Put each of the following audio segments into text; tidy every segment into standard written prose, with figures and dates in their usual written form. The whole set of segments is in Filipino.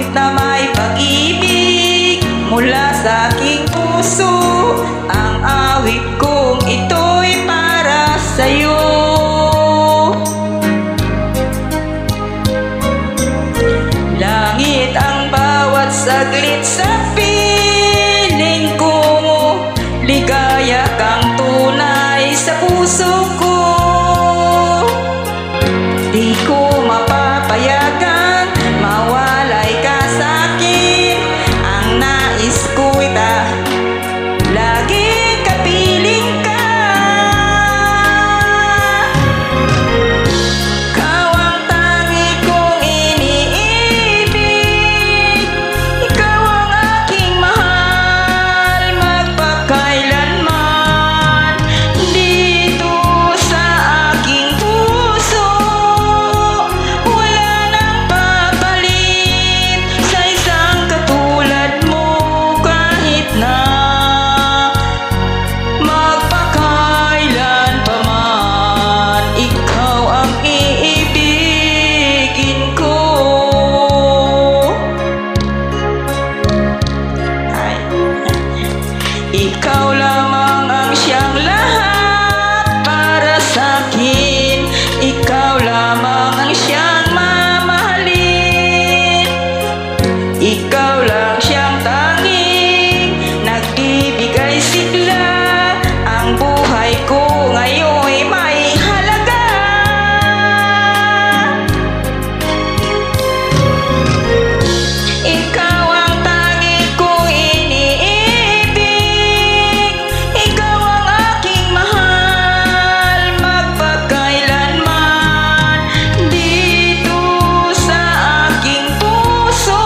awit na may pag-ibig mula sa aking puso. Ang awit kong ito'y para sa'yo. Langit ang bawat saglit sa piling ko, ligaya kang tunay sa puso ko. Di ko mapapayagan mawalay ka sa'kin. Ang nais ko'y laging kapiling ka. Ikaw ang tangi kong iniibig, ikaw ang aking mahal magpakailanman. Dito sa aking puso wala nang papalit sa isang katulad mo. Kahit na magpakailan pa man, ikaw ang iibigin ko. Ikaw lamang ang siyang lahat para sa'kin. Ikaw lamang ang siyang mamahalin. Ikaw lang siyang tanging nagbibigay sigla. Ang buhay ko ngayon'y may halaga. Ikaw ang tangi kong iniibig, ikaw ang aking mahal magpakailanman. Dito sa aking puso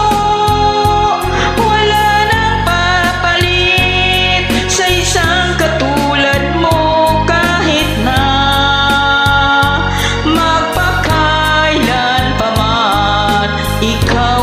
wala nang papalit sa isang katulad mo. Kahit na magpakailan pa man, ikaw